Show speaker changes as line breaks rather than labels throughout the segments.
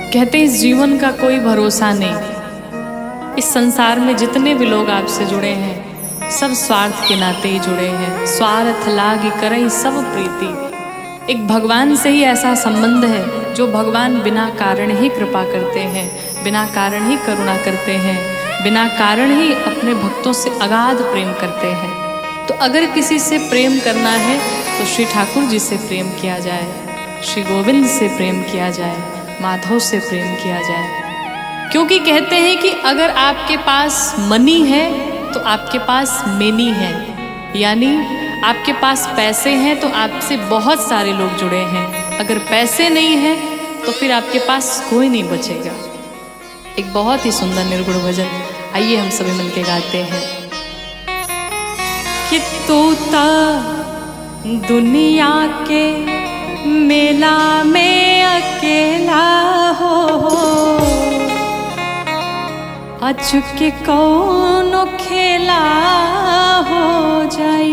कहते इस जीवन का कोई भरोसा नहीं। इस संसार में जितने भी लोग आपसे जुड़े हैं सब स्वार्थ के नाते ही जुड़े हैं। स्वार्थ लागी करई सब प्रीति। एक भगवान से ही ऐसा संबंध है जो भगवान बिना कारण ही कृपा करते हैं, बिना कारण ही करुणा करते हैं, बिना कारण ही अपने भक्तों से अगाध प्रेम करते हैं। तो अगर किसी से प्रेम करना है तो श्री ठाकुर जी से प्रेम किया जाए, श्री गोविंद से प्रेम किया जाए, माधव से प्रेम किया जाए। क्योंकि कहते हैं कि अगर आपके पास मनी है तो आपके पास मेनी है, यानी आपके पास पैसे हैं तो आपसे बहुत सारे लोग जुड़े हैं। अगर पैसे नहीं हैं तो फिर आपके पास कोई नहीं बचेगा। एक बहुत ही सुंदर निर्गुण भजन, आइए हम सभी मिलके गाते हैं। कि तोता दुनिया के मेला में अकेला हो, अचुके कौनो खेला हो जाई।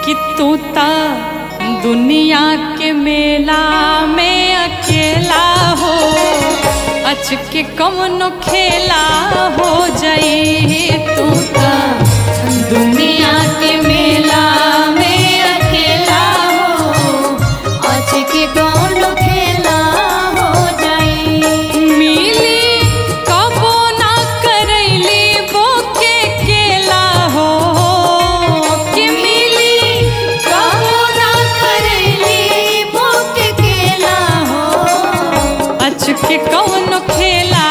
कि तोता दुनिया के मेला में अकेला हो, अचके कौनो खेला हो जाई। तोता दुनिया के मेला में अकेला हो, अचके कौनो खेला हो जाई। मिली कबो ना करैली बोके केला हो, कि मिली कबो ना करैली बोके केला हो, अचके कौनो खेला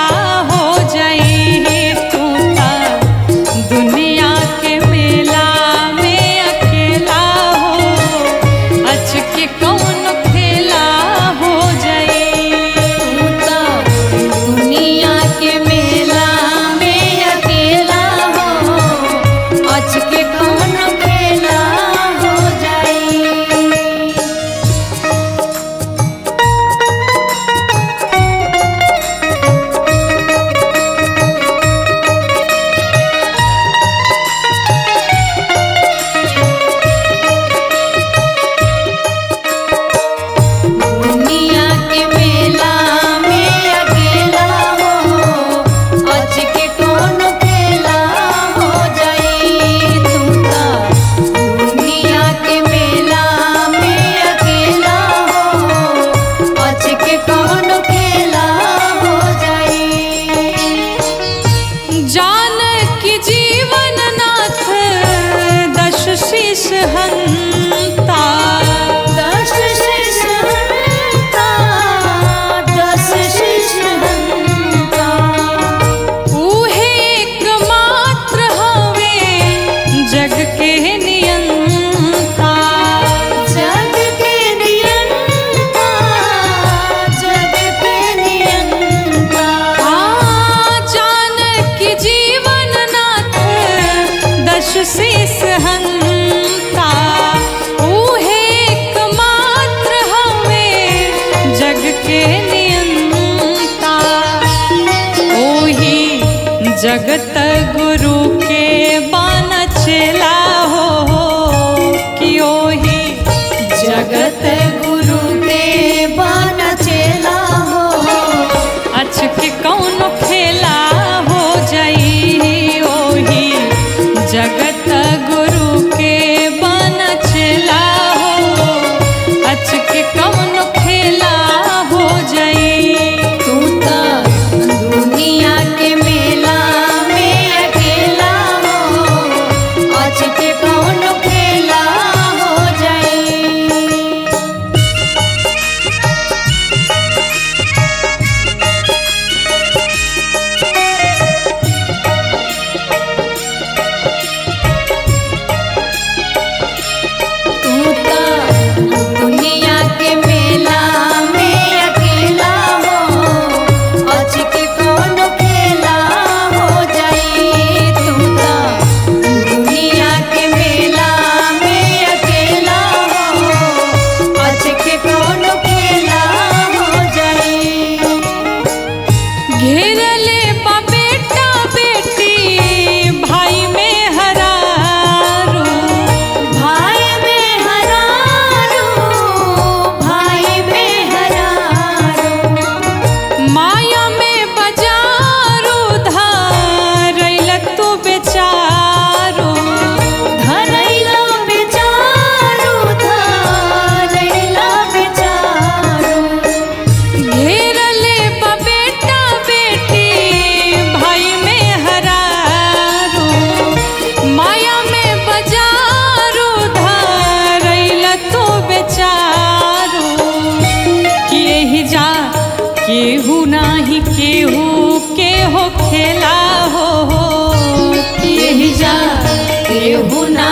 हो जाई। तोता दुनिया के मेला में अकेला हो, अचके कौनो खेला हो जाई। तोता दुनिया के मेला में अकेला हो, अचके कौनो खेला हो जाई। दुनिया के मेला में अकेला हो, अचके कौनो खेला हो जाई। तोता दुनिया के मेला में अकेला हो, अचके कौनो खेला हो जाई। जान की जीवन नाथ दश शीश हंता, दश शीश हंता, दश शीश हंता। ऊहे एकमात्र हवे जग के नियंता, जग के नियंता, जग के नियंता। जान की जीवन नाथ दश शीस हंता, ऊहे एकमात्र हवे जग के नियंता। ओही जगत गुरु के बान चेला हो, कि ओही जगत गुरु के बान चेला हो, अचके कौनो खेला हो जाई। ओही जगत गुरु के बान चेला हो, अचके कौनो खेला हो जाई। तोता दुनिया के मेला में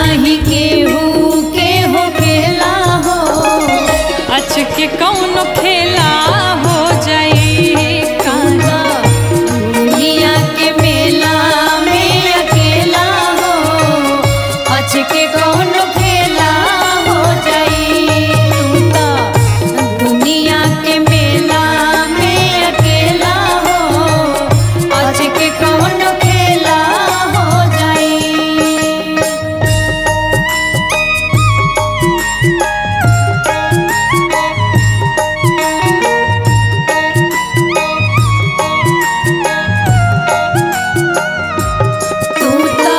नहीं केहू के हो खेला हो,
अच के कौन खेला हो जाई काना।
दुनिया के मेला में अकेला हो, अच के कौन खेला हो जाई। तू तो दुनिया के मेला में अकेला हो, अच के कौन खेला हो जाई। तू तो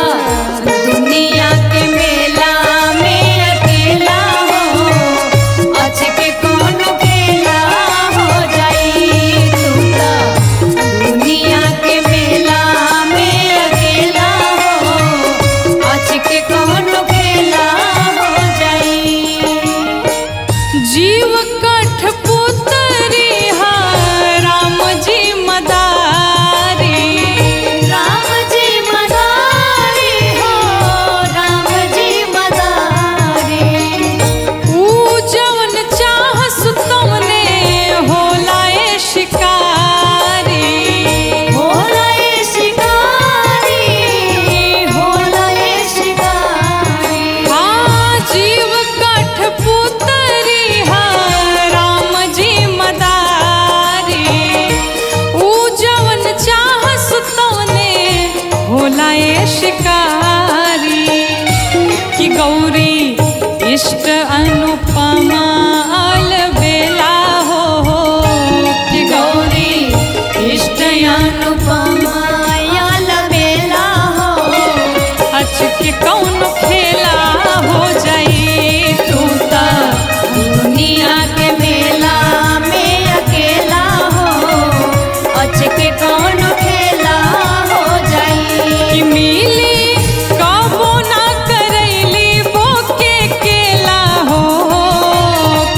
दुनिया के मेला में अकेला हो, अच के कौन खेला हो जाई। तू तो दुनिया के मेला में अकेला हो, अच के कौन खेला हो जाई।
जीव कठपुतरी हा राम जी मदारी।
राम जी मदारी हो, राम जी मदारी।
ऊ जवन चाहस तमने होला ए शिकारी।
होला ए शिकारी, होला ए शिकारी।
हाँ जीव कठपुतरी हा राम जी मदारी। ऊ जवन चाहस तमने होला ए शिकारी। कि गौरी इष्ट अनुपमा अलबेला हो। कि गौरी इष्ट
अनुपमा अलबेला हो,
अच के कौन खेला हो जाई।
तू तो दुनिया के मेला में अकेला हो, अच के कौन खेला हो जाई।
कि मिली कबो ना करैली बोके केला हो।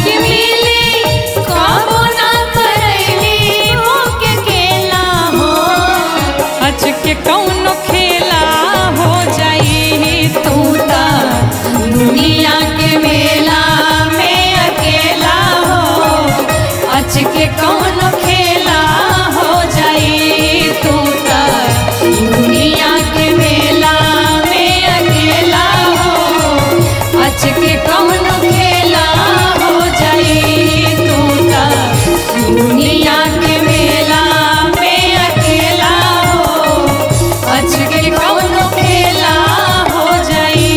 कि मिली
कबो ना करैली मोके केला हो,
अच के कौन खेला हो जाई।
तू तो दुनिया के मेला में अकेला हो, अच के कौन खेला हो जाई। तू तो दुनिया के मेला में अकेला हो, अच के कौन खेला हो जाई। तू तो दुनिया के मेला में अकेला हो, अच के कौन खेला हो जाई।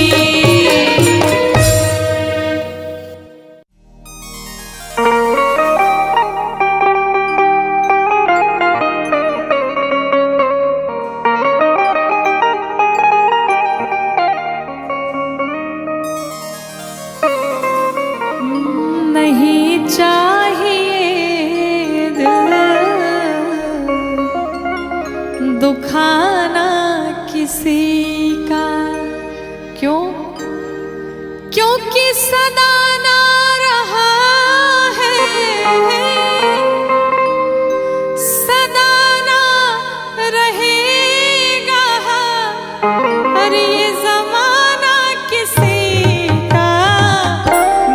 नहीं चाहिए दिल दुखाना किसी का। क्यों? क्योंकि सदा ना रहा है, सदा ना रहेगा। अरे ये जमाना किसी का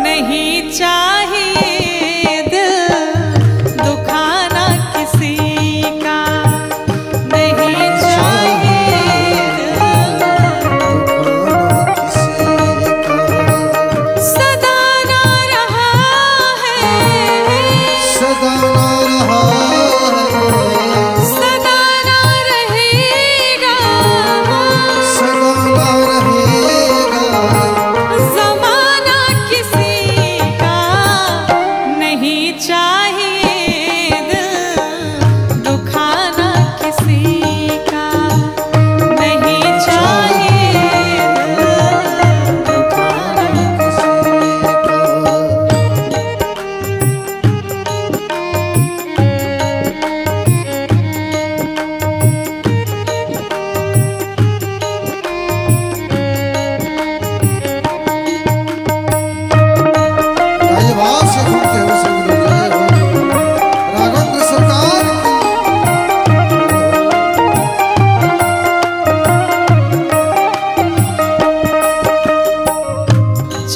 नहीं चाहिए दिल दुखाना किसी का। नहीं चाहिए दिल सदा ना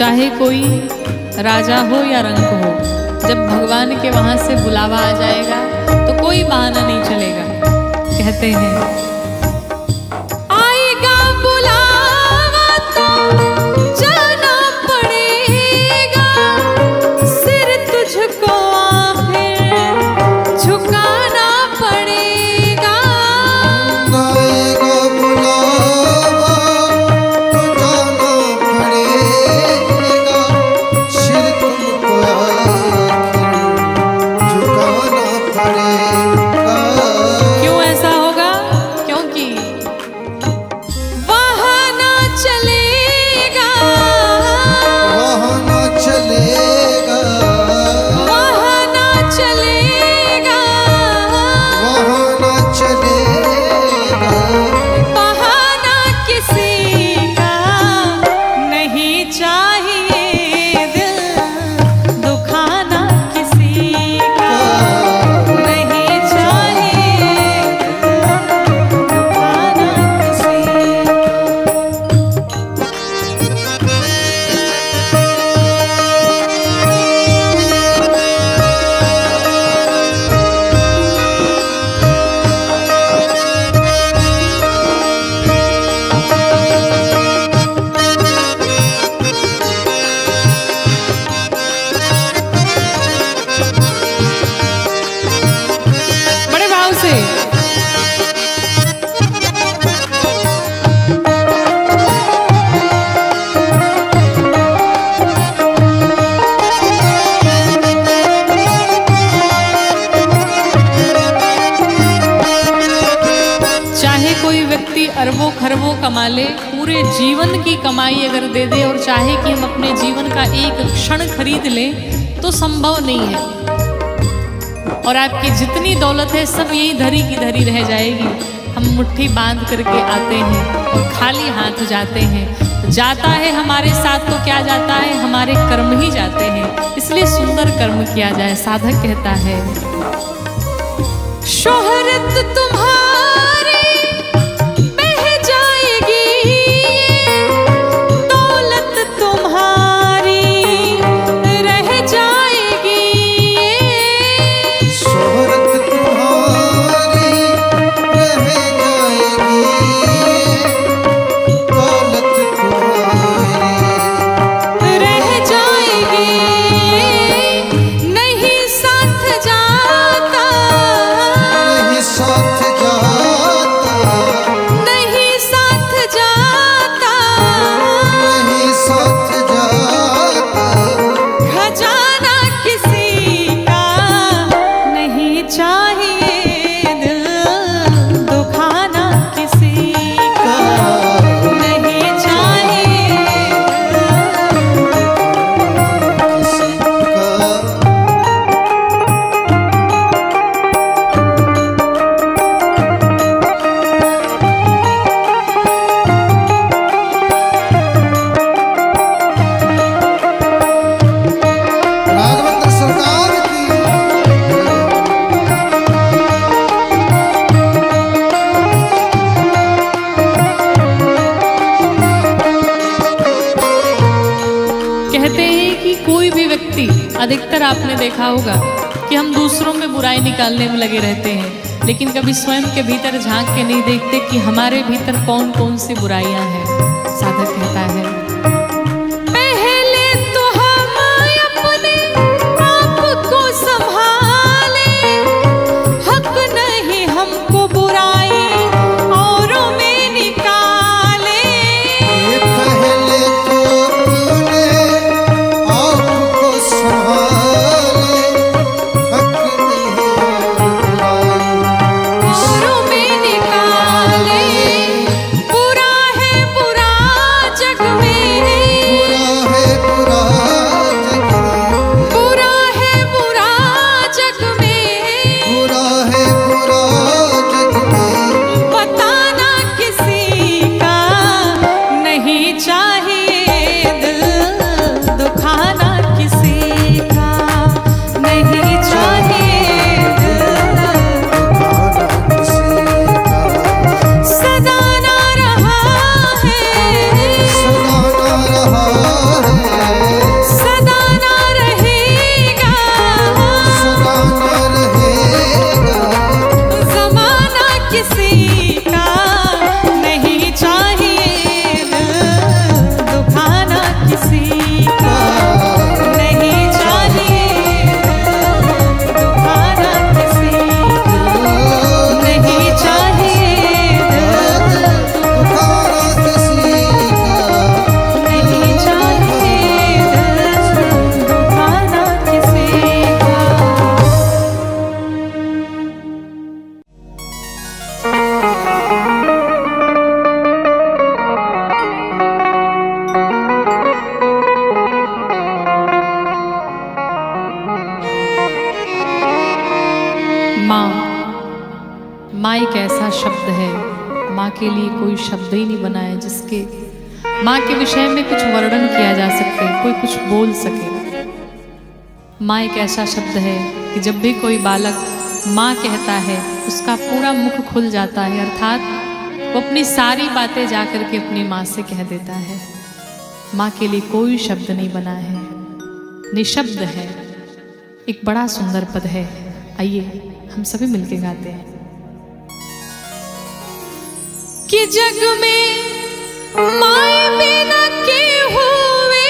चाहे कोई राजा हो या रंक हो, जब भगवान के वहां से बुलावा आ जाएगा तो कोई बहाना नहीं चलेगा। कहते हैं आएगा बुलावा तो जाना पड़ेगा, सिर तुझको आखिर झुकाना पड़ेगा।
आएगा बुलावा तो जाना पड़ेगा, सिर तुमको आखिर झुकाना पड़ेगा।
क्यों ऐसा होगा? क्योंकि बहाना चलेगा,
बहाना चलेगा,
बहाना चलेगा,
बहाना चलेगा।
बहाना किसी का नहीं चाहिए, दिल दुखाना किसी का नहीं चाहिए, दुखाना किसी का। बड़े भाव से चाहे कोई व्यक्ति अरबों खरबों कमा ले, पूरे जीवन की कमाई अगर दे दे और चाहे कि हम अपने जीवन का एक क्षण खरीद लें तो संभव नहीं है। और आपकी जितनी दौलत है सब यही धरी की धरी रह जाएगी। हम मुट्ठी बांध करके आते हैं और खाली हाथ जाते हैं। जाता है हमारे साथ तो क्या जाता है, हमारे कर्म ही जाते हैं। इसलिए सुंदर कर्म किया जाए। साधक कहता है शोहरत तुम्हारी बह जाएगी, दौलत तुम्हारी रह जाएगी।
शोहरत तुम्हारी रह जाएगी, दौलत तुम्हारी
रह जाएगी, नहीं साथ जाता,
नहीं साथ जाता,
नहीं साथ जाता,
नहीं साथ जाता।
खजाना किसी का नहीं चाहिए, दिल दुखाना किसी का नहीं चाहिए।
किसी का राघवेंद्र सरकार की
कहते हैं कि कोई भी व्यक्ति, अधिकतर आपने देखा होगा कि हम दूसरों में बुराई निकालने में लगे रहते हैं, लेकिन कभी स्वयं के भीतर झांक के नहीं देखते कि हमारे भीतर कौन कौन सी बुराइयां हैं। साधक कहता है पहले तो हम अपने आप को संभाले, हक नहीं हमको बुराई औरों में निकाले।
पहले तो तूने आपको संभाले, हक नहीं
औरों में निकाले, बुरा है बुरा जग में माँ एक ऐसा शब्द है, माँ के लिए कोई शब्द ही नहीं बना है जिसके माँ के विषय में कुछ वर्णन किया जा सके, कोई कुछ बोल सके। माँ एक ऐसा शब्द है कि जब भी कोई बालक माँ कहता है उसका पूरा मुख खुल जाता है, अर्थात वो अपनी सारी बातें जाकर के अपनी माँ से कह देता है। माँ के लिए कोई शब्द नहीं बना है, निशब्द है। एक बड़ा सुंदर पद है, आइए हम सभी मिलके गाते हैं। कि जग में माए बिना के हुए,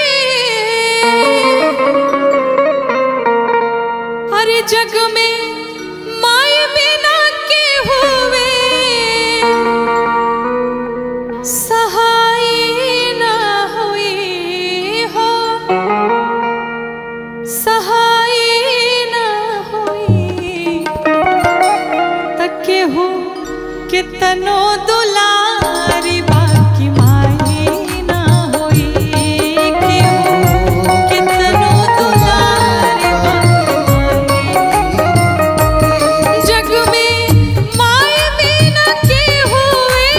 अरे जग में माए बिना के हुए, सहाय ना हुई हो, सहाय ना हुई, तके हो कितनो दुलारी बाकी माही ना होई, के हो कितनो दुलारी बाकी जग में माए बिना के हुए,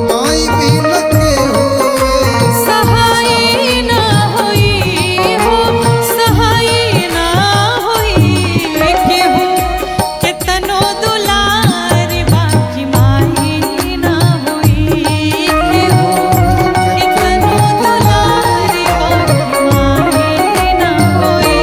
माई बिन के हुए
सहाय ना होई हो, सहाय ना होई, के हो कितनो दुलारी बाकी माही ना होई, के हो कितनो दुलारी बाकी माही ना होई।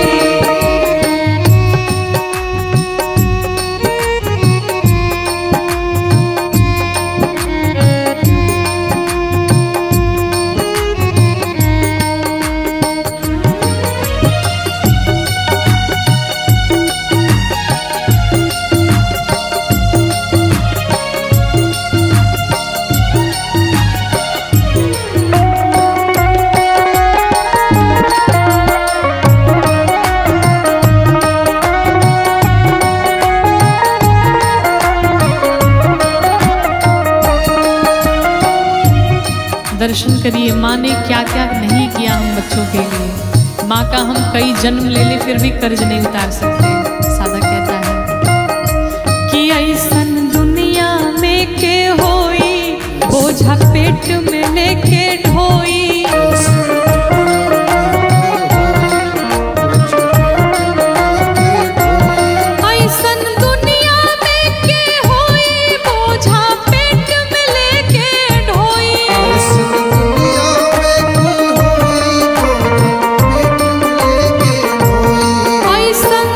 दर्शन करिए माँ ने क्या क्या नहीं किया हम बच्चों के लिए। माँ का हम कई जन्म ले ले फिर भी कर्ज नहीं उतार सकते। साधक कहता है कि ऐसन दुनिया में के होई, बोझा पेट में लेके ढोई, ऐसन दुनिया में के होई, बोझा पेट में लेके ढोई,
इस दुनिया में कोई होई, पेट लेके होई।
ऐसन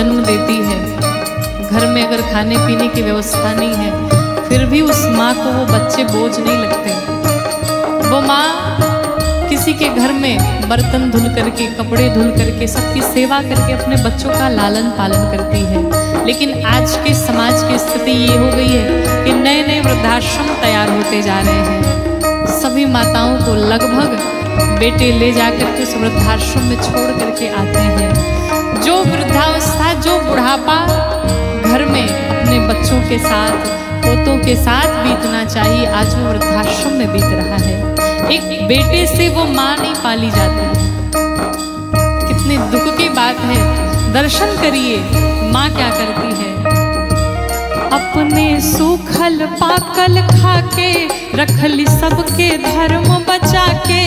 जन्म देती है, घर में अगर खाने पीने की व्यवस्था नहीं है, फिर भी उस माँ को वो बच्चे बोझ नहीं लगते। वो माँ किसी के घर में बर्तन धुल करके, कपड़े धुल करके, सबकी सेवा करके अपने बच्चों का लालन पालन करती है। लेकिन आज के समाज की स्थिति ये हो गई है कि नए नए वृद्धाश्रम तैयार होते जा रहे हैं। सभी माताओं को लगभग बेटे ले जाकर के उस वृद्धाश्रम में छोड़ करके आते हैं। जो वृद्धावस्था, जो बुढ़ापा घर में अपने बच्चों के साथ, पोतों के साथ बीतना चाहिए, आज वो वृद्धाश्रम में बीत रहा है। एक बेटे से वो माँ नहीं पाली जाती। कितने दुख की बात है। दर्शन करिए माँ क्या करती है। अपने सूखल पाकल खाके रखली सबके धर्म बचा के।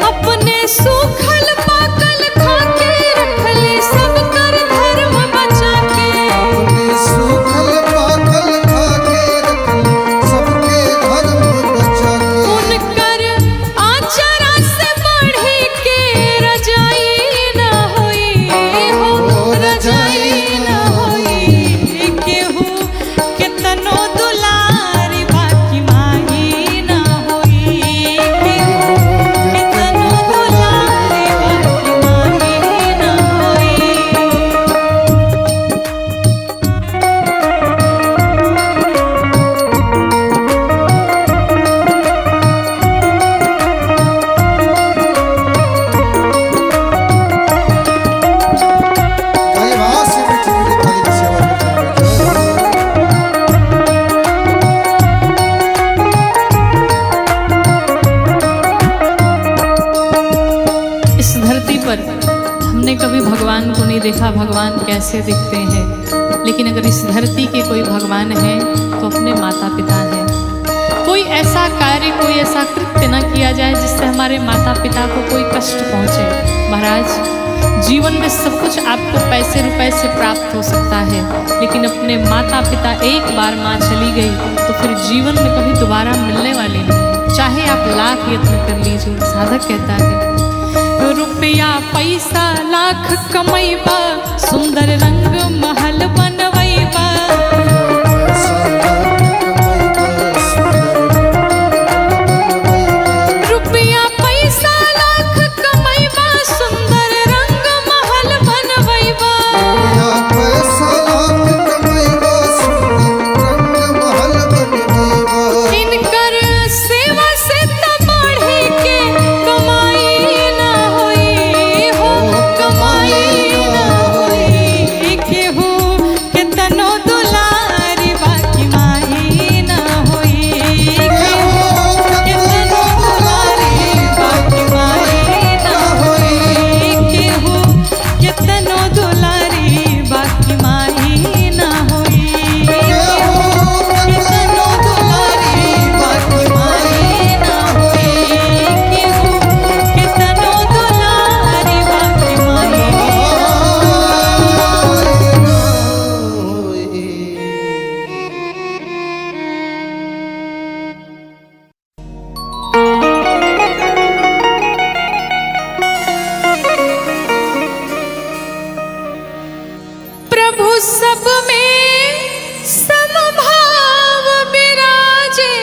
अपने सूखल पाकल खाके रखली सबकर धर्म बचा के।
अपने सूखल पाकल खाके रखली सबके धर्म बचा के।
उनकर आचरा से बढ़ी के रजाई न होई हो, रजाई न होई। केहू केतनो दुलारी बाकी माही न होई। केहू केतनो दुलारी बाकी माही न होई।
कई बार से मीठी मीठी थाली की सेवा करते हैं।
इस धरती पर हमने कभी भगवान को नहीं देखा, भगवान कैसे दिखते हैं। लेकिन अगर इस धरती के कोई भगवान है तो अपने माता पिता हैं। कोई ऐसा कार्य, कोई ऐसा कृत्य न किया जाए जिससे हमारे माता पिता को कोई कष्ट पहुंचे। महाराज, जीवन में सब कुछ आपको पैसे रुपए से प्राप्त हो सकता है, लेकिन अपने माता पिता, एक बार माँ चली गई तो फिर जीवन में कभी दोबारा मिलने वाली नहीं। चाहे आप लाख यत्न कर लीजिए। साधक कहता है, रुपया पैसा लाख कमैबा, सुंदर रंग महल बनवैबा। रुपया पैसा लाख कमैबा, सुंदर रंग महल बनवैबा।
या पैसा लाख कमैबा, सुंदर रंग महल बनवैबा।
इनकर सेवा से त बढ़ी के कमाई न होई हो, कमाई न होई। केहू केतनो दुलारी बाकी माही न होई। केहू केतनो दुलारी बाकी माही न होई। केहू केतनो दुलारी बाकी माही न होई। केतनो दुलारी बाकी माही न होई। केहू केतनो दुलारी बाकी माही न प्रभु सब में समभाव विराजे।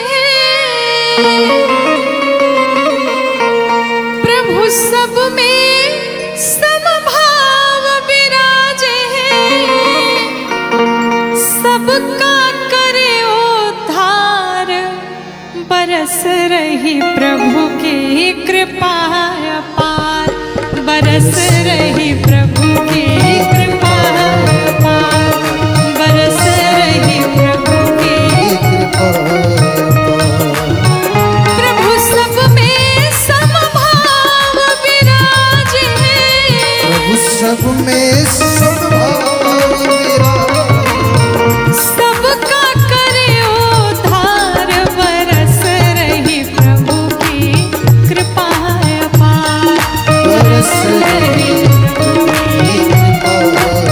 प्रभु सब में समभाव विराजे। सबका करे उद्धार, बरस रही प्रभु की कृपा अपार। बरस रही प्रभु की कृपा अपार। बरस रही प्रभु की। प्रभु सब में समभाव विराजे।
प्रभु सब में समभाव विराजे।
सबका करे उद्धार, बरस रही प्रभु की कृपा अपार।
बरस रही प्रभु की कृपा अपार।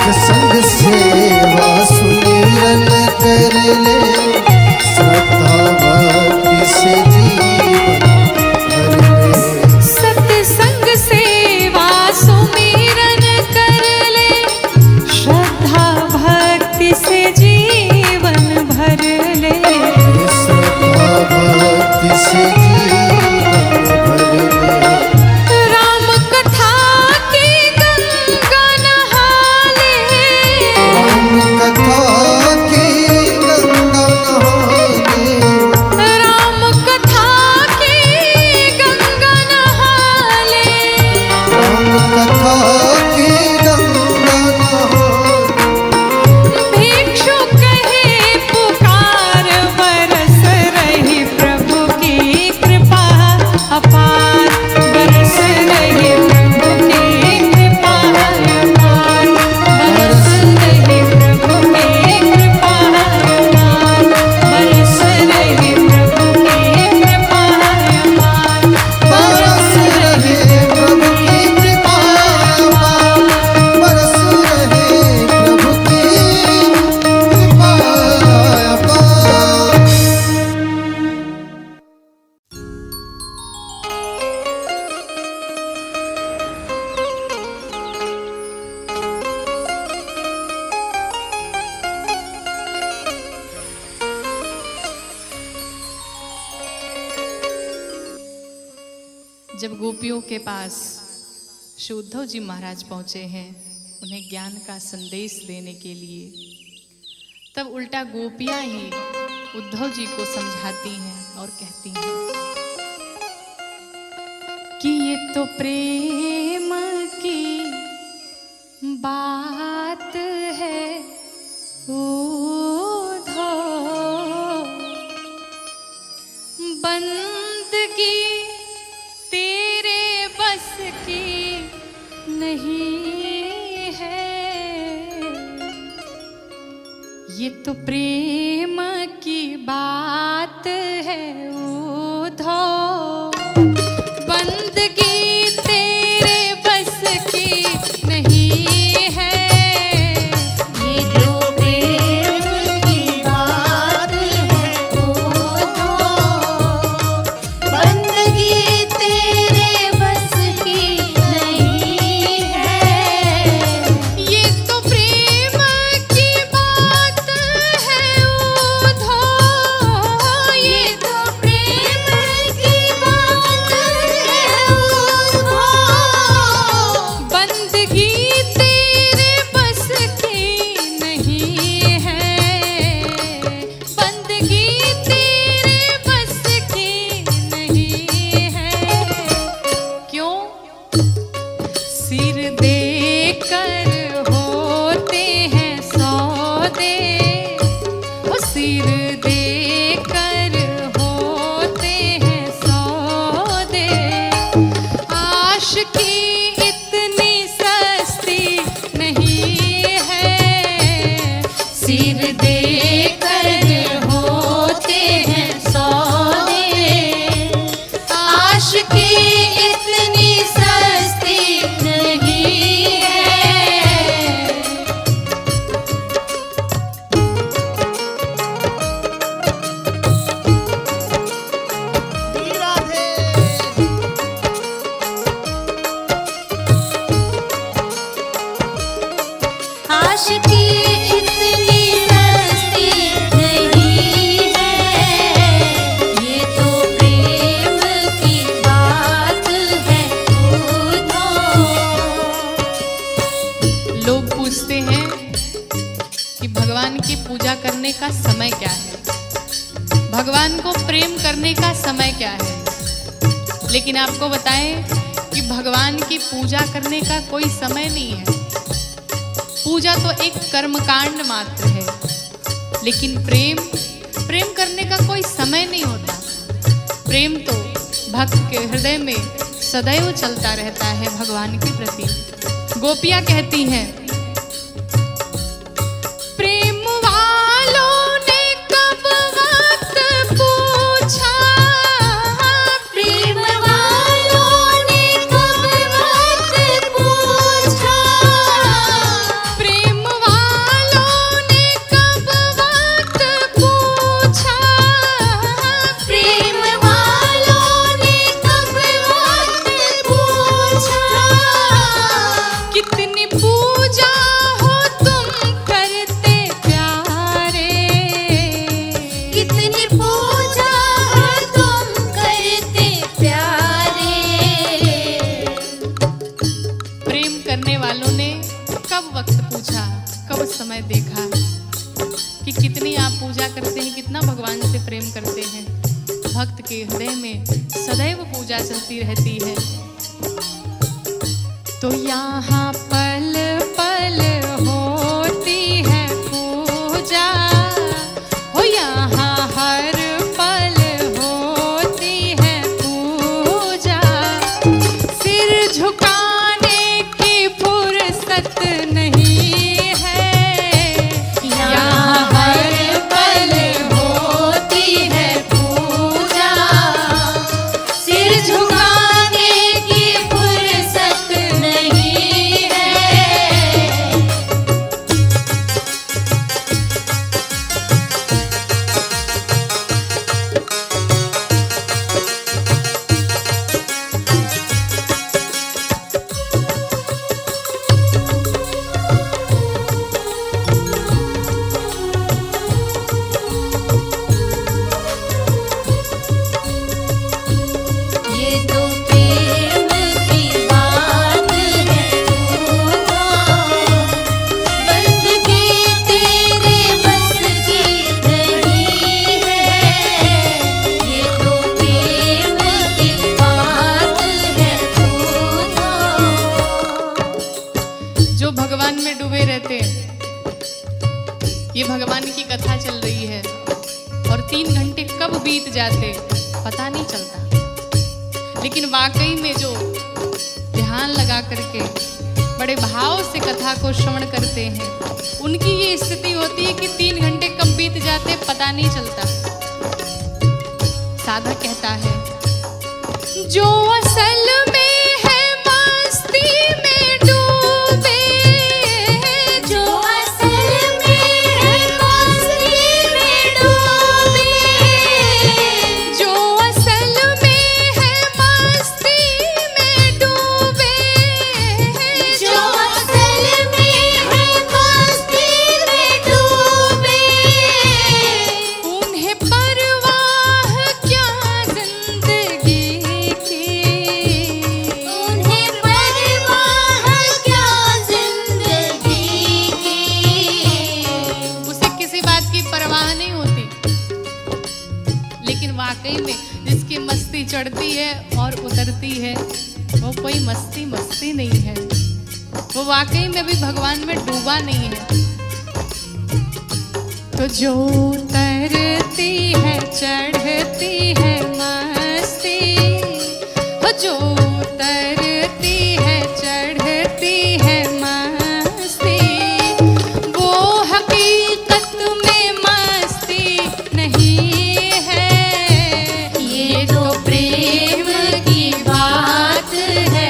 सत्संग सेवा सुमिरन कर ले, श्रद्धा भक्ति से जीवन भर ले।
सत्संग सेवा सुमिरन कर ले, श्रद्धा भक्ति से जीवन भर ले।
श्रद्धा भक्ति से जीवन भर ले।
राम कथा की गंगा नहा ले,
राम कथा की गंगा नहा ले।
राम कथा की गंगा नहा ले।
राम कथा की गंगा नहा ले।
भिक्षु कहे पुकार, बरस रही प्रभु की कृपा अपार। बरस रही प्रभु की कृपा अपार। बरस रही प्रभु की कृपा अपार। बरस रही प्रभु की कृपा अपार।
बरस रहे प्रभु की कृपा अपार। बरस रहे प्रभु की कृपा अपार।
जब गोपियों के पास श्री उद्धव जी महाराज पहुंचे हैं उन्हें ज्ञान का संदेश देने के लिए, तब उल्टा गोपियां ही उद्धव जी को समझाती हैं और कहती हैं कि ये तो प्रेम की बात है उद्धव, बंदगी तेरे बस की नहीं है। ये तो प्रेम की बात है उद्धव, बंदगी तेरे बस की नहीं है।
ये जो प्रेम की बात है बंदगी तेरे बस की नहीं है।
ये तो प्रेम की बात है उद्धव, ये तो प्रेम की बात है उद्धव, बंदगी तेरे बस की नहीं है। बंदगी तेरे बस की नहीं है। क्यों? सिर देकर होते हैं सौदे, ओ सिर देकर होते हैं सौदे। आशिकी इतनी सस्ती नहीं है।
सिर देकर होते हैं सौदे, आशिकी इतनी सस्ती नहीं है। आशिकी इतनी सस्ती नहीं है। ये तो प्रेम की बात है
लोग पूछते हैं कि भगवान की पूजा करने का समय क्या है, भगवान को प्रेम करने का समय क्या है। लेकिन आपको बताएं कि भगवान की पूजा करने का कोई समय नहीं है। पूजा तो एक कर्मकांड मात्र है, लेकिन प्रेम करने का कोई समय नहीं होता। प्रेम तो भक्त के हृदय में सदैव चलता रहता है भगवान के प्रति। गोपियां कहती हैं, प्रेम वालों ने कब वक्त पूछा,
प्रेम वालों ने कब वक्त पूछा।
प्रेम करते हैं, भक्त के हृदय में सदैव पूजा चलती रहती है। तो यहाँ पल पल होती है पूजा, हो यहाँ हर पल होती है पूजा। सिर झुकाने की फुर्सत नहीं है, यहाँ हर पल होती है पूजा।
सिर झुकाने की फुर्सत नहीं है। ये तो प्रेम की बात है, बस की तेरे बस की नहीं है। ये तो प्रेम की बात है।
जो भगवान में डूबे रहते हैं, ये भगवान की कथा चल रही है और 3 घंटे कब बीत जाते पता नहीं चलता। लेकिन वाकई में जो ध्यान लगा करके बड़े भाव से कथा को श्रवण करते हैं, उनकी ये स्थिति होती है कि 3 घंटे कब बीत जाते पता नहीं चलता। साधक कहता है, जो असल में है मस्ती में डूबे,
जो असल में है मस्ती में डूबे,
जो असल में है मस्ती में डूबे,
जो असल में है मस्ती में डूबे,
उन्हें परवाह क्या जिंदगी की,
उन्हें परवाह क्या जिंदगी की।
उसे किसी बात की परवाह नहीं होती। लेकिन वाकई में जिसकी मस्ती चढ़ती है और उतरती है, वो कोई मस्ती मस्ती नहीं है, वो वाकई में भी भगवान में डूबा नहीं है। तो जो उतरती है चढ़ती है मस्ती, हो जो उतरती है चढ़ती है मस्ती, वो हकीकत में मस्ती नहीं है।
ये तो प्रेम की बात है।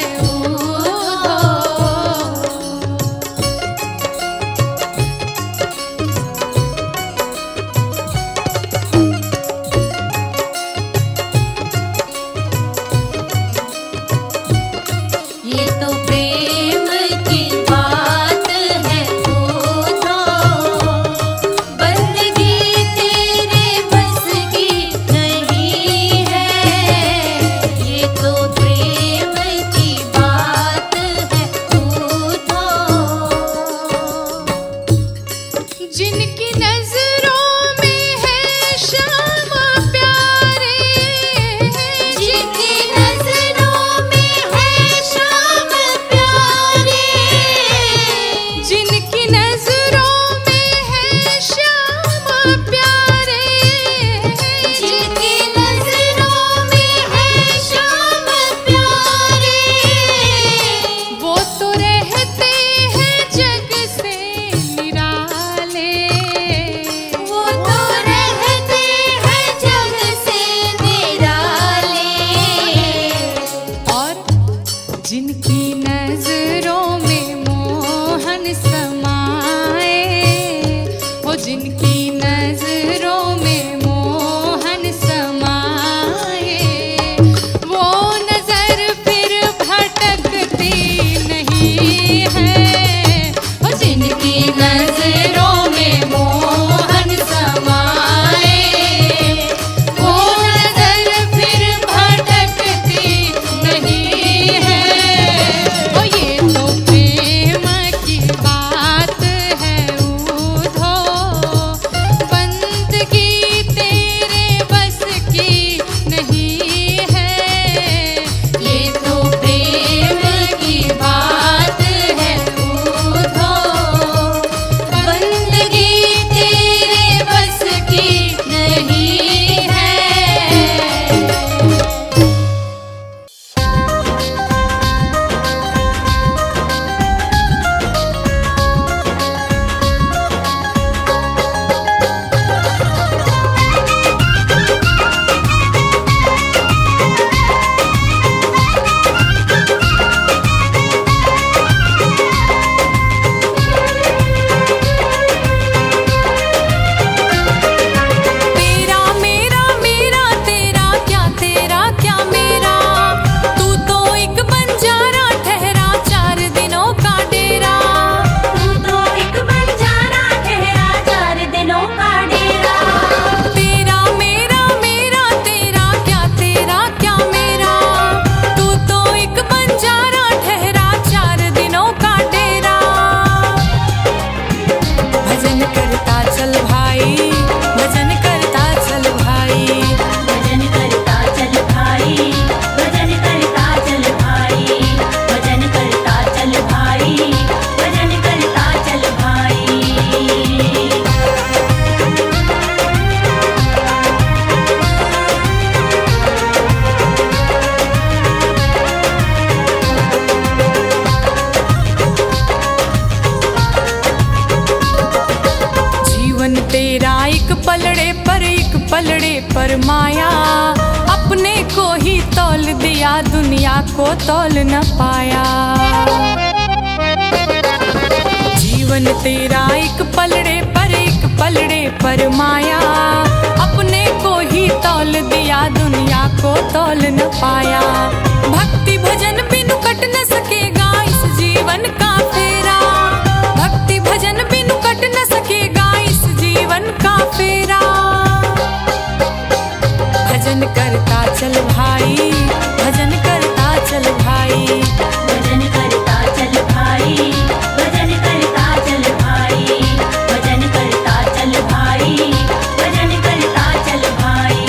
पर माया, अपने को ही तौल दिया दुनिया को तौल न पाया। जीवन तेरा एक पलड़े पर माया, अपने को ही तौल दिया दुनिया को तौल न पाया। भक्ति भजन बिनु कट न सकेगा इस जीवन का फेरा, भक्ति भजन बिनु कट न सकेगा इस जीवन का फेरा। भजन करता चल भाई, भजन करता चल भाई,
भजन करता चल भाई, भजन करता चल भाई, भजन करता चल भाई, भजन करता चल भाई।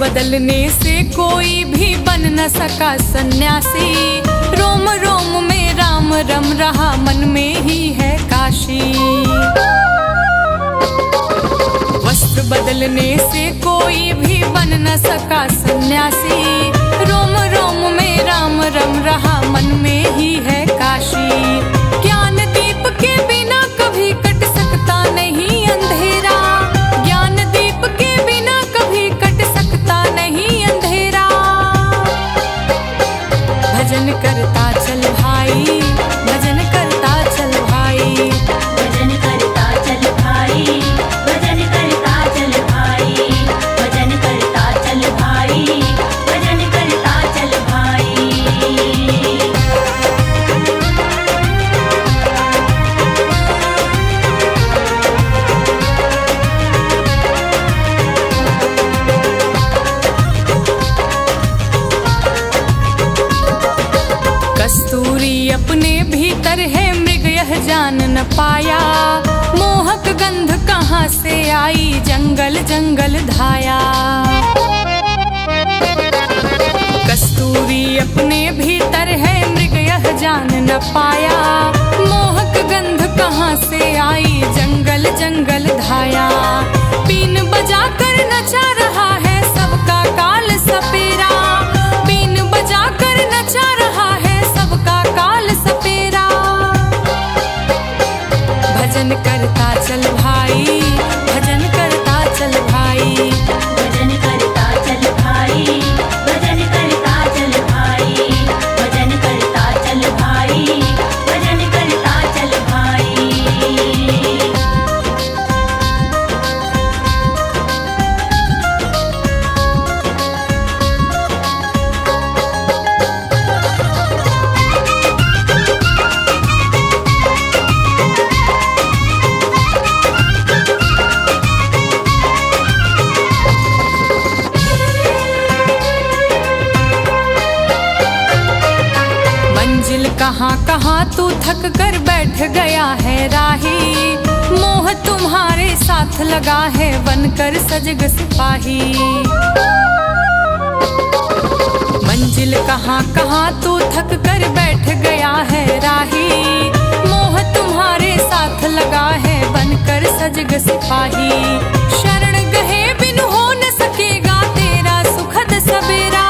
बदलने से कोई भी बन न सका सन्यासी, रोम रोम में राम रम रहा मन में ही है काशी। वस्त्र बदलने से कोई भी बन न सका सन्यासी, रोम रोम में राम रम रहा मन में ही है काशी। ज्ञान दीप के बिना कभी कट सकता नहीं अंधेरा, ज्ञान दीप के बिना कभी कट सकता नहीं अंधेरा। भजन करता चल भाई, भजन करता चल भाई,
भजन करता चल भाई, भजन करता चल भाई, भजन करता चल भाई, भजन करता चल भाई।
कस्तूरी अपने भीतर है मृग यह जान न पाया, मोहक गंध कहाँ से आई जंगल जंगल धाया। कस्तूरी अपने भीतर है मृग यह जान न पाया, मोहक गंध कहाँ से आई जंगल जंगल धाया। बीन बजा कर नचा रहा है सबका काल सपेरा, बीन बजा कर नचा रहा है सबका काल सपेरा। भजन करता चल भाई, भजन करता चल भाई,
भजन करता चल भाई, भजन करता चल भाई, भजन करता चल भाई, भजन करता चल भाई।
मंजिल कहाँ कहाँ तू थक कर बैठ गया है राही, मोह तुम्हारे साथ लगा है बनकर सजग सिपाही। मंजिल कहाँ कहाँ तू थक कर बैठ गया है राही, मोह तुम्हारे साथ लगा है बनकर सजग सिपाही। शरण गए बिन हो न सकेगा तेरा सुखद सवेरा,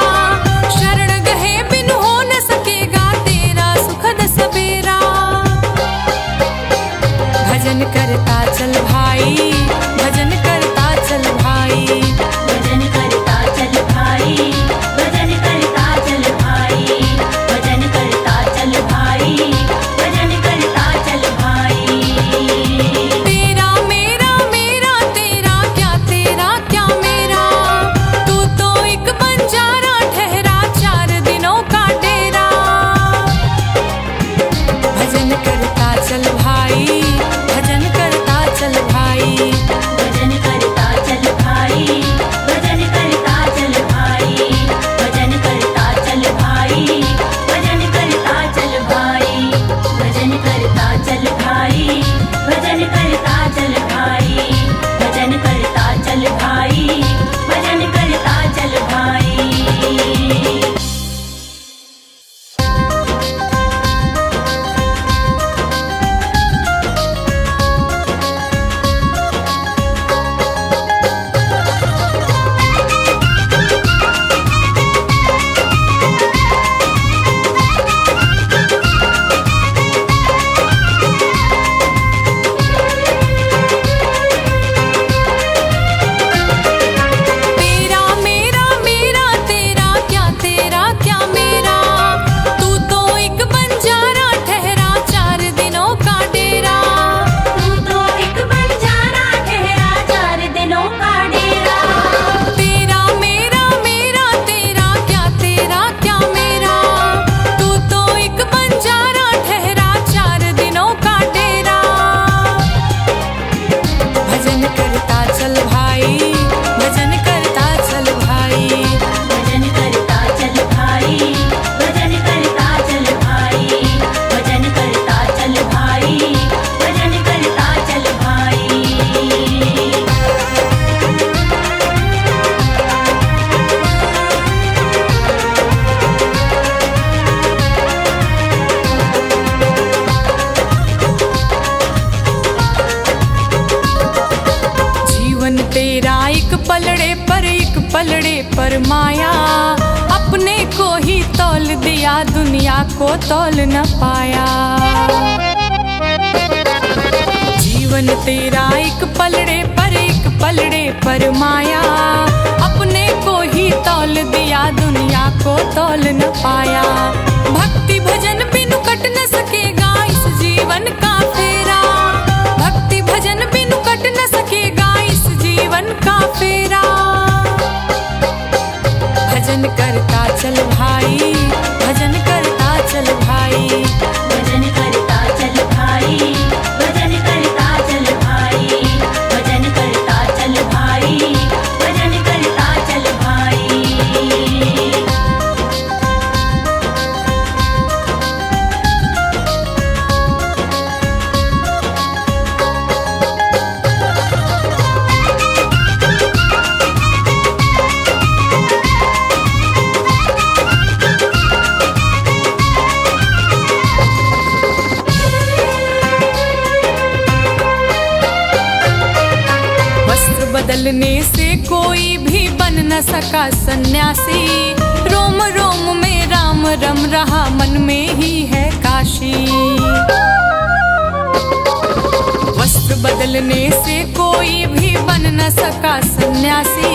शरण गए बिन हो न सकेगा तेरा सुखद सवेरा। भजन करता चल भाई, भजन करता चल भाई,
भजन करता चल भाई, भजन करता चल भाई, भजन करता चल भाई, भजन करता चल भाई।
तेरा मेरा मेरा तेरा क्या मेरा, तू तो एक बंजारा तौल दिया दुनिया को तौल न पाया। जीवन तेरा एक पलड़े पर माया, अपने को ही तौल दिया दुनिया को तौल न पाया। भक्ति भजन बिनु कट न सकेगा इस जीवन का फेरा, भक्ति भजन बिनु कट न सकेगा इस जीवन का फेरा। भजन करता चल भाई, भजन करता चल भाई,
भजन करता चल भाई, भजन करता चल भाई, भजन करता चल भाई, भजन करता चल भाई।
बदलने से कोई भी बन न सका सन्यासी, रोम रोम में राम रम रहा मन में ही है काशी। वस्त्र बदलने से कोई भी बन न सका सन्यासी,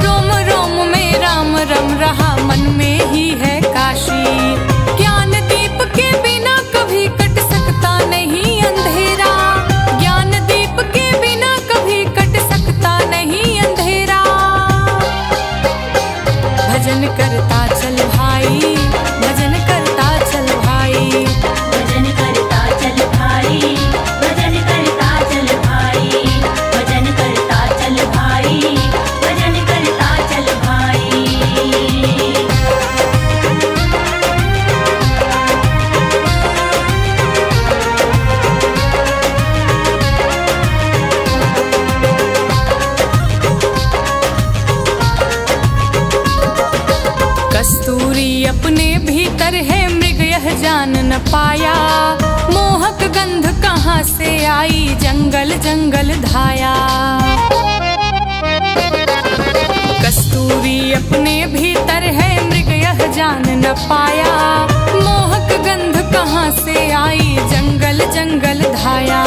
रोम रोम में राम रम रहा मन में ही है काशी। ज्ञान दीप के बिना कभी कट सकता नहीं अंधेरा, ज्ञान दीप के बिना कभी कट सकता नहीं अंधेरा। भजन करता चल भाई, भजन करता चल भाई,
भजन करता चल भाई, भजन करता चल भाई, भजन करता चल भाई, भजन करता चल भाई।
कस्तूरी अपने भीतर है मृग यह जान न पाया, मोहक गंध कहाँ से आई जंगल जंगल धाया। कस्तूरी अपने भीतर है मृग यह जान न पाया, मोहक गंध कहाँ से आई जंगल जंगल धाया।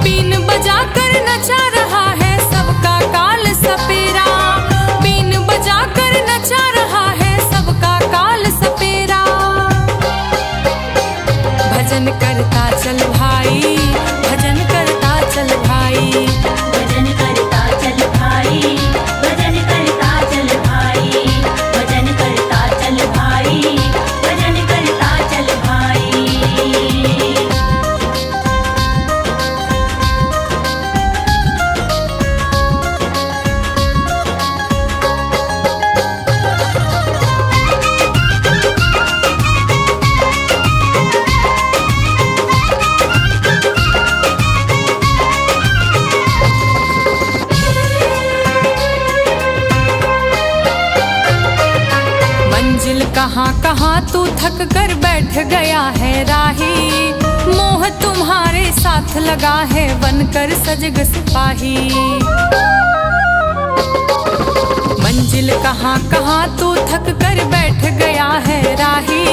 बीन बजा कर नचा रहा है सबका काल सपेरा, बीन बजा कर नचा रहा है सबका काल सपेरा। भजन करता चल भाई, भजन करता चल भाई,
भजन करता चल भाई, भजन करता चल भाई, भजन करता चल भाई, भजन करता चल भाई।
मंजिल कहाँ कहाँ तू थक कर बैठ गया है राही, मोह तुम्हारे साथ लगा है बनकर सजग सिपाही। मंजिल कहाँ कहाँ तू थक कर बैठ गया है राही,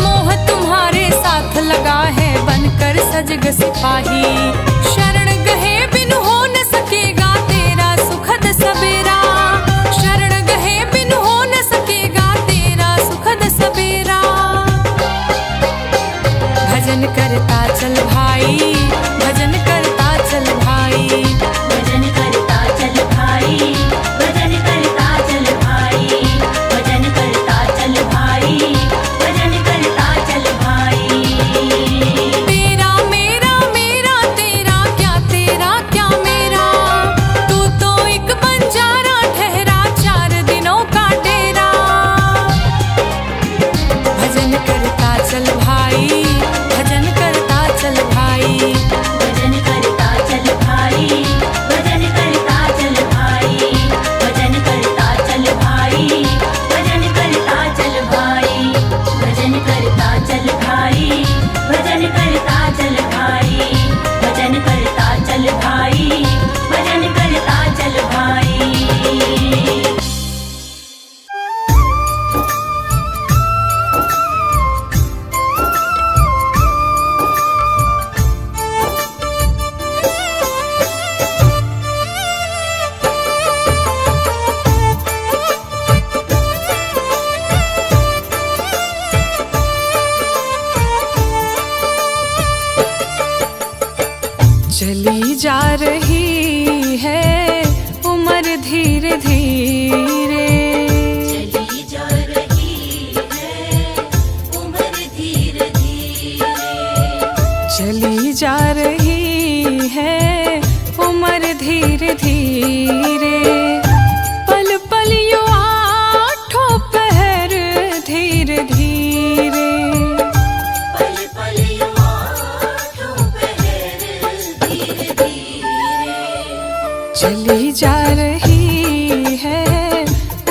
मोह तुम्हारे साथ लगा है बनकर सजग सिपाही। शरण गहे बिन हो न सकेगा तेरा सुखद सवेरा, शरण गहे बिन हो न सकेगा तेरा सुखद सवेरा। भजन करता चल भाई, भजन करता चल भाई,
भजन करता चल भाई, भजन करता चल भाई, भजन करता चल भाई, भजन करता चल भाई।
तेरा मेरा मेरा तेरा क्या चली जा रही है उम्र धीरे धीरे,
चली जा रही है उम्र धीरे धीरे,
चली जा रही है उम्र धीरे धीरे। पल पल यो आठों पहर धीरे धीरे,
पल पल यो आठों पहर धीरे धीरे,
चली जा रही है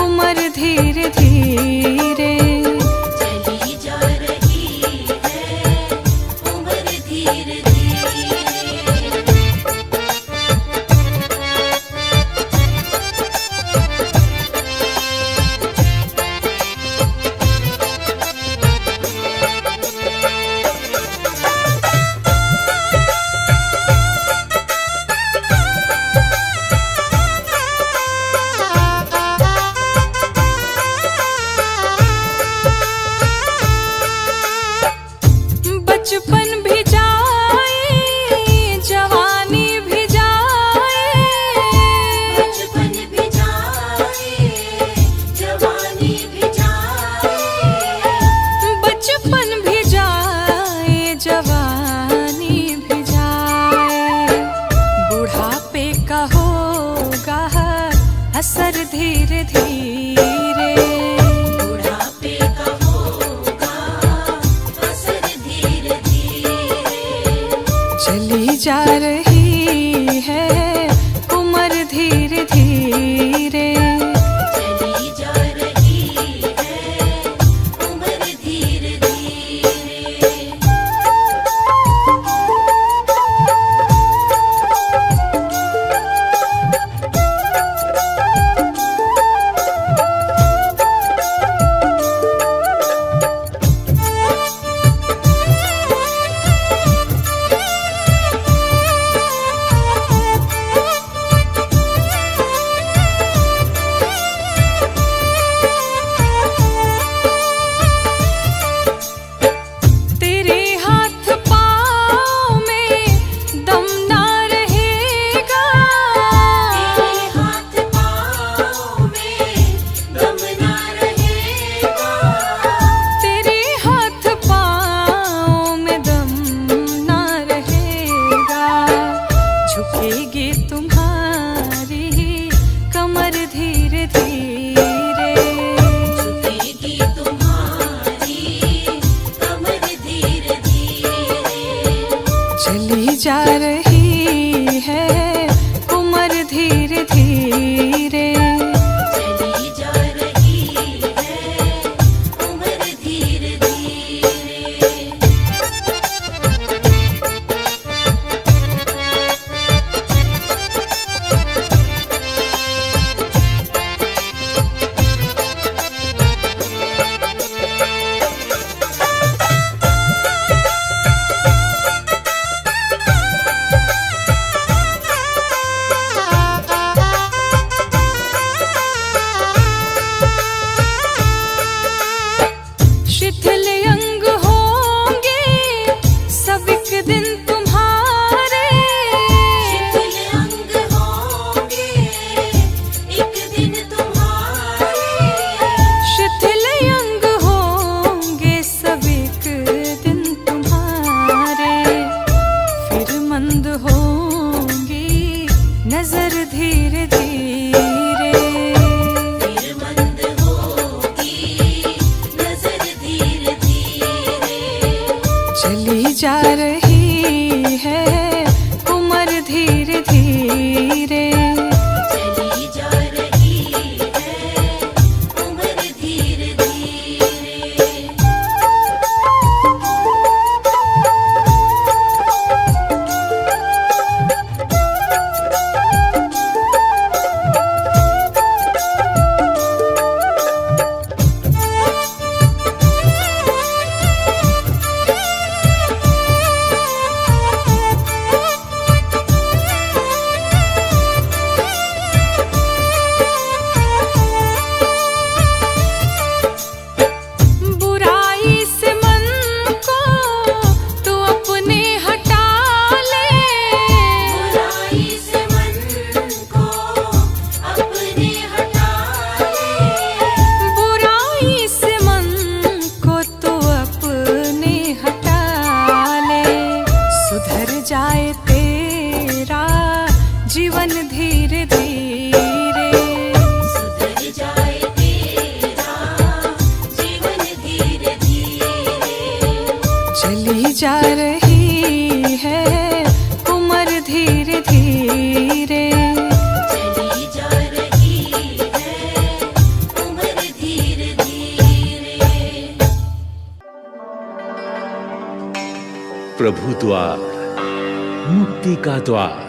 उम्र धीरे धीरे।
चली जा रही है उम्र धीरे धीरे।
बचपन भी जाए जवानी भी जाए,
बचपन भी जाए जवानी भी जाए,
बचपन भी जाए जवानी भी जाए। बुढ़ापे का होगा असर धीरे धीरे,
बुढ़ापे का होगा असर धीरे धीरे।
चली जा रही है उम्र धीरे धीरे।
चली जा रही है उम्र धीरे धीरे।
तेरे हाथ पाँव में दम ना रहेगा,
तेरे हाथ पाँव में दम ना रहेगा,
तेरे हाथ पाँव में दम ना रहेगा। झुकेगी तुम्हारी कमर धीरे धीरे,
झुकेगी तुम्हारी कमर धीरे धीरे।
चली जा रही है उम्र धीरे धीरे।
चली जा रही है उम्र धीरे धीरे।
शिथिल अंग होंगे सब एक दिन तुम्हारे,
शिथिल अंग होंगे एक दिन तुम्हारे,
शिथिल अंग होंगे सब एक दिन तुम्हारे। फिर मंद होंगी नजर धीरे धीरे,
फिर मंद होगी नजर धीरे धीरे।
चली जा रही है उम्र धीरे धीरे।
चली जा रही है उम्र धीरे धीरे।
चली जा रही है उम्र धीरे धीरे,
चली जा रही है उम्र धीरे धीरे।
प्रभु द्वार, मुक्ति का द्वार,